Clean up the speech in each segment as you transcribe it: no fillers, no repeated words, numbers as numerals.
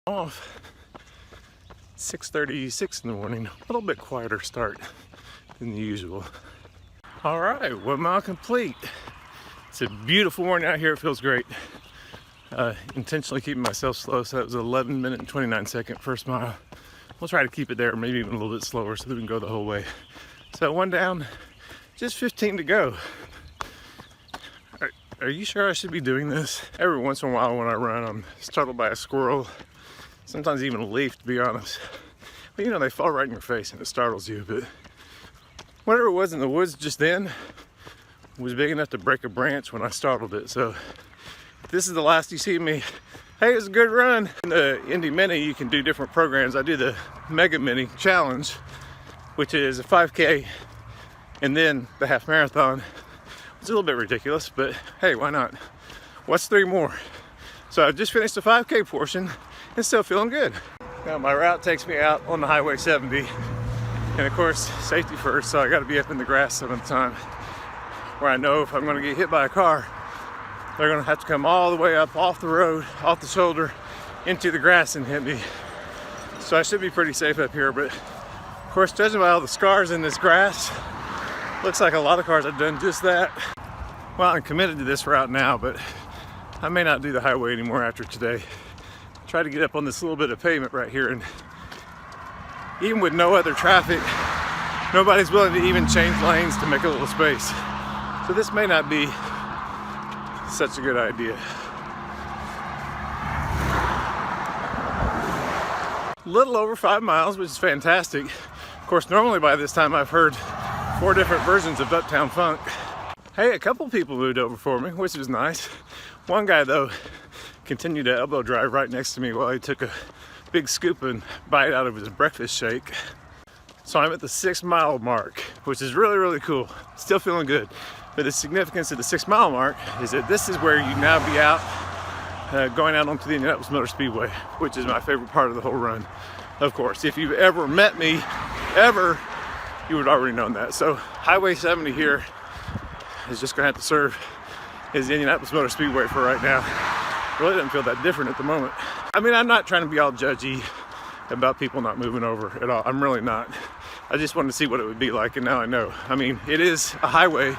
Off 6:36 in the morning, a little bit quieter start than the usual. All right, 1 mile complete. It's a beautiful morning out here. It feels great. Intentionally keeping myself slow, so that was 11 minute and 29 second first mile. We'll try to keep it there, maybe even a little bit slower so that we can go the whole way. So 1 down, just 15 to go. Are you sure I should be doing this? Every once in a while when I run, I'm startled by a squirrel, sometimes even a leaf, to be honest. But you know, they fall right in your face and it startles you. But whatever it was in the woods just then was big enough to break a branch when I startled it. So if this is the last you see of me, hey, it was a good run. In the Indy Mini, you can do different programs. I do the Mega Mini Challenge, which is a 5K and then the half marathon. It's a little bit ridiculous, but hey, why not? What's 3 more? So I've just finished the 5K portion and still feeling good. Now my route takes me out on the Highway 70. And of course, safety first, so I gotta be up in the grass some of the time, where I know if I'm gonna get hit by a car, they're gonna have to come all the way up off the road, off the shoulder, into the grass and hit me. So I should be pretty safe up here, but of course, judging by all the scars in this grass, looks like a lot of cars have done just that. Well, I'm committed to this route now, but I may not do the highway anymore after today. Try to get up on this little bit of pavement right here, and even with no other traffic, nobody's willing to even change lanes to make a little space. So this may not be such a good idea. Little over 5 miles, which is fantastic. Of course, normally by this time I've heard 4 different versions of Uptown Funk. Hey, a couple people moved over for me, which was nice. One guy though continued to elbow drive right next to me while he took a big scoop and bite out of his breakfast shake. So I'm at the 6 mile mark, which is really, really cool. Still feeling good. But the significance of the 6 mile mark is that this is where you now be out, going out onto the Indianapolis Motor Speedway, which is my favorite part of the whole run. Of course, if you've ever met me, you would already known that. So Highway 70 here is just gonna have to serve as the Indianapolis Motor Speedway for right now. Really doesn't feel that different at the moment. I mean, I'm not trying to be all judgy about people not moving over at all. I'm really not. I just wanted to see what it would be like, and now I know. I mean, it is a highway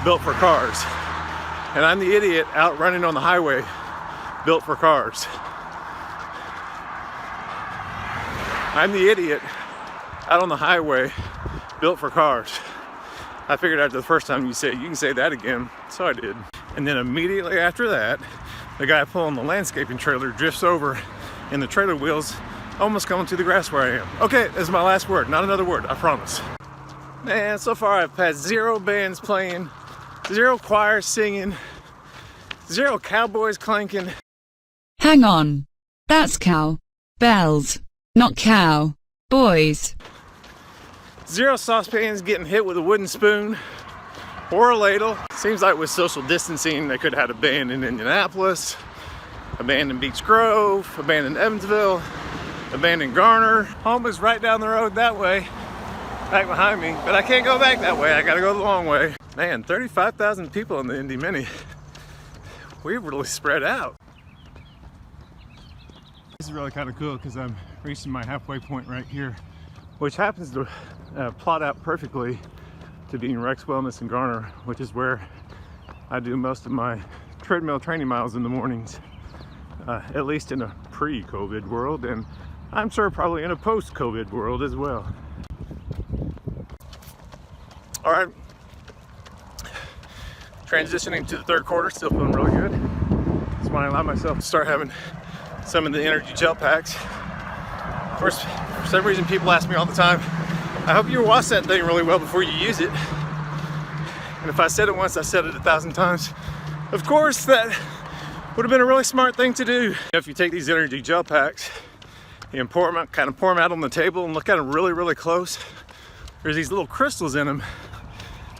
built for cars. And I'm the idiot out running on the highway built for cars. I'm the idiot out on the highway built for cars. I figured after the first time you say it, you can say that again, so I did. And then immediately after that, the guy pulling the landscaping trailer drifts over and the trailer wheels almost coming to the grass where I am. Okay, this is my last word, not another word, I promise. Man, so far I've had 0 bands playing, 0 choirs singing, 0 cowboys clanking. Hang on, that's cow bells, not cow boys. 0 saucepans getting hit with a wooden spoon or a ladle. Seems like with social distancing, they could have had a band in Indianapolis, a band in Beech Grove, a band in Evansville, a band in Garner. Home is right down the road that way, back behind me, but I can't go back that way. I gotta go the long way. Man, 35,000 people in the Indy Mini. We've really spread out. This is really kind of cool because I'm reaching my halfway point right here, which happens to plot out perfectly to being Rex Wellness in Garner, which is where I do most of my treadmill training miles in the mornings, at least in a pre-COVID world, and I'm sure probably in a post-COVID world as well. All right, transitioning to the 3rd quarter, still feeling really good. That's when I allow myself to start having some of the energy gel packs. Of course, for some reason people ask me all the time, I hope you wash that thing really well before you use it. And if I said it once, I said it 1,000 times. Of course, that would have been a really smart thing to do. If you take these energy gel packs, you pour them out, kind of pour them out on the table and look at them really, really close. There's these little crystals in them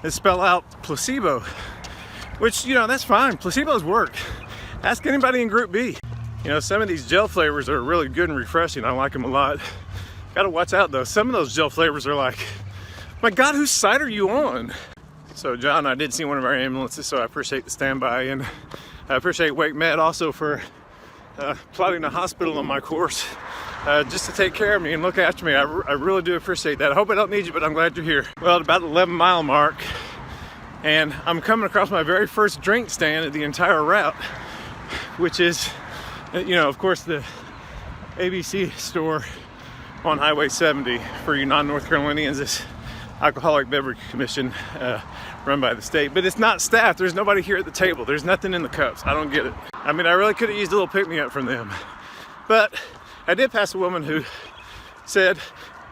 that spell out placebo, which, you know, that's fine. Placebos work. Ask anybody in Group B. You know, some of these gel flavors are really good and refreshing. I like them a lot. Gotta watch out though. Some of those gel flavors are like, my God, whose side are you on? So John, I did see one of our ambulances, so I appreciate the standby, and I appreciate Wake Med also for plotting a hospital on my course just to take care of me and look after me. I really do appreciate that. I hope I don't need you, but I'm glad you're here. Well, at about the 11-mile mark, and I'm coming across my very first drink stand of the entire route, which is, you know, of course, the ABC store on Highway 70. For you non-North Carolinians, this Alcoholic Beverage Commission run by the state, but it's not staffed. There's nobody here at the table. There's nothing in the cups. I don't get it. I mean, I really could have used a little pick-me-up from them, but I did pass a woman who said,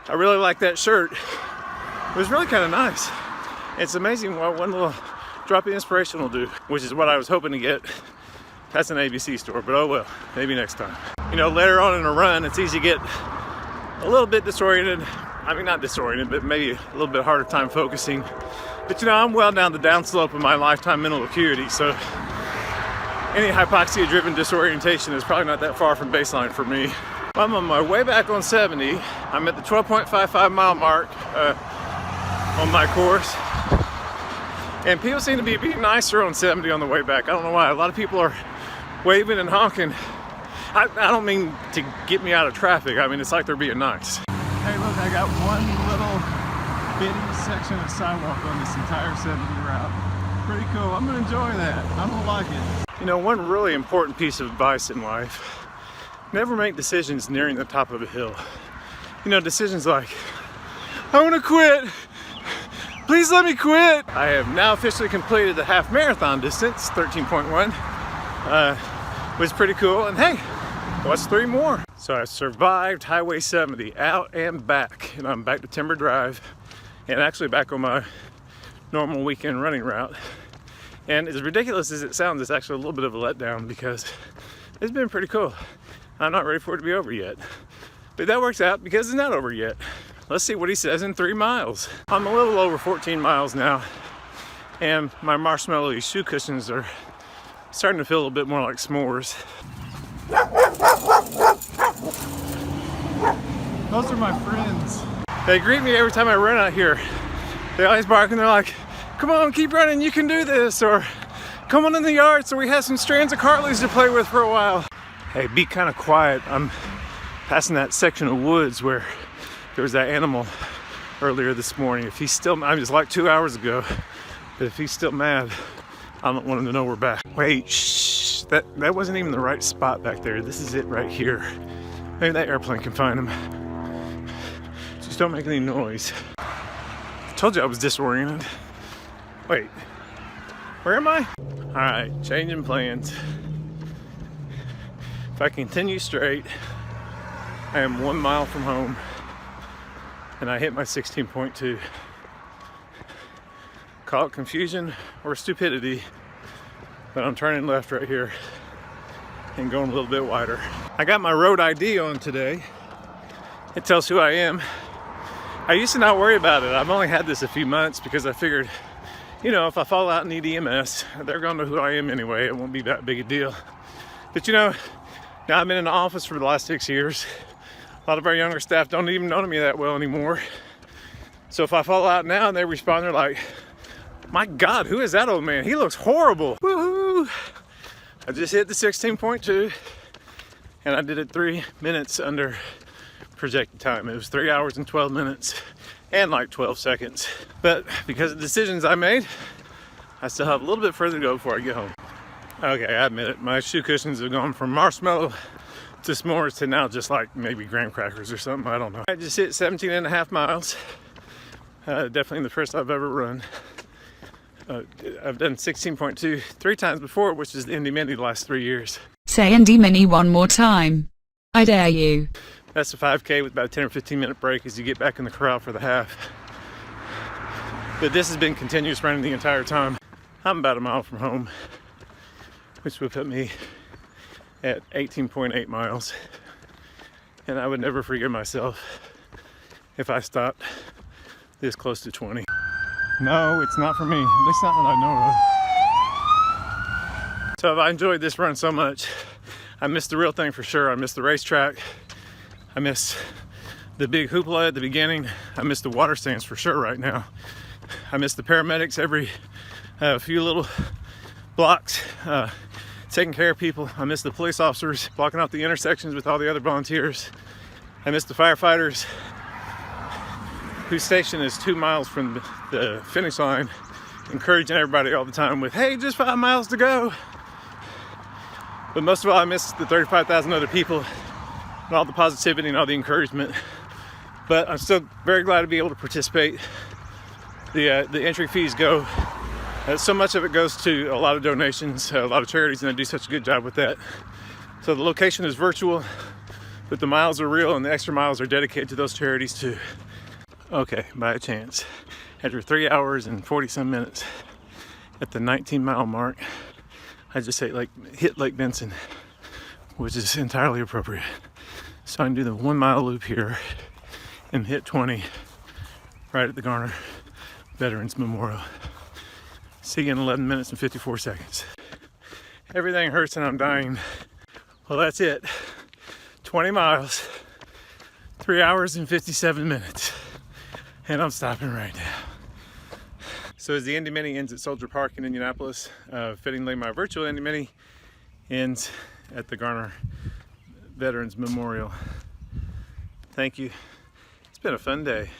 I really like that shirt. It was really kind of nice. It's amazing what one little drop of inspiration will do, which is what I was hoping to get past an ABC store, but oh well, maybe next time. You know, later on in a run, it's easy to get a little bit disoriented. I mean, not disoriented, but maybe a little bit harder time focusing. But you know, I'm well down the downslope of my lifetime mental acuity, so any hypoxia-driven disorientation is probably not that far from baseline for me. I'm on my way back on 70. I'm at the 12.55 mile mark on my course. And people seem to be being nicer on 70 on the way back. I don't know why. A lot of people are waving and honking. I don't mean to get me out of traffic. I mean, it's like they're being nice. Hey, look, I got one little bitty section of sidewalk on this entire 70 route. Pretty cool. I'm gonna enjoy that. I'm gonna like it. You know, one really important piece of advice in life: never make decisions nearing the top of a hill. You know, decisions like, I wanna quit. Please let me quit. I have now officially completed the half marathon distance, 13.1. Was pretty cool. And hey, what's 3 more? So I survived Highway 70 out and back, and I'm back to Timber Drive and actually back on my normal weekend running route. And as ridiculous as it sounds, it's actually a little bit of a letdown because it's been pretty cool. I'm not ready for it to be over yet, but that works out because it's not over yet. Let's see what he says in 3 miles. I'm a little over 14 miles now, and my marshmallow shoe cushions are starting to feel a little bit more like s'mores. Those are my friends. They greet me every time I run out here. They always bark and they're like, come on, keep running, you can do this, or come on in the yard so we have some strands of cartilage to play with for a while. Hey, be kind of quiet. I'm passing that section of woods where there was that animal earlier this morning. If he's still, I mean, it's like 2 hours ago, but if he's still mad, I don't want him to know we're back. Wait, shh, that wasn't even the right spot back there. This is it right here. Maybe that airplane can find him. Just don't make any noise. I told you I was disoriented. Wait, where am I? All right, changing plans. If I continue straight, I am 1 mile from home, and I hit my 16.2. Call it confusion or stupidity, but I'm turning left right here and going a little bit wider. I got my road ID on today. It tells who I am. I used to not worry about it. I've only had this a few months because I figured, you know, if I fall out and need EMS, they're gonna know who I am anyway. It won't be that big a deal. But you know, now I've been in the office for the last 6 years. A lot of our younger staff don't even know me that well anymore. So if I fall out now and they respond, they're like, my God, who is that old man? He looks horrible. Woohoo! I just hit the 16.2 and I did it 3 minutes under projected time. It was 3 hours and 12 minutes and like 12 seconds. But because of the decisions I made, I still have a little bit further to go before I get home. Okay, I admit it. My shoe cushions have gone from marshmallow to s'mores to now just like maybe graham crackers or something. I don't know. I just hit 17 and a half miles. Definitely the first I've ever run. I've done 16.2 3 times before, which is the Indy Mini the last 3 years. Say Indy Mini one more time. I dare you. That's a 5K with about a 10 or 15 minute break as you get back in the corral for the half. But this has been continuous running the entire time. I'm about a mile from home, which would put me at 18.8 miles. And I would never forgive myself if I stopped this close to 20. No, it's not for me, at least not that I know of. So I enjoyed this run so much. I missed the real thing for sure. I missed the racetrack. I missed the big hoopla at the beginning. I missed the water stands for sure right now. I missed the paramedics every few little blocks. taking care of people. I miss the police officers blocking off the intersections with all the other volunteers. I miss the firefighters whose station is 2 miles from the finish line, encouraging everybody all the time with, hey, just 5 miles to go. But most of all, I miss the 35,000 other people and all the positivity and all the encouragement. But I'm still very glad to be able to participate. The entry fees go, so much of it goes to a lot of donations, a lot of charities, and they do such a good job with that. So the location is virtual, but the miles are real, and the extra miles are dedicated to those charities too. Okay, by a chance, after 3 hours and 40 some minutes, at the 19-mile mark, I just hit Lake Benson, which is entirely appropriate. So I can do the 1 mile loop here and hit 20 right at the Garner Veterans Memorial. See you in 11 minutes and 54 seconds. Everything hurts and I'm dying. Well, that's it. 20 miles, 3 hours and 57 minutes. And I'm stopping right now. So as the Indy Mini ends at Soldier Park in Indianapolis, fittingly my virtual Indy Mini ends at the Garner Veterans Memorial. Thank you. It's been a fun day.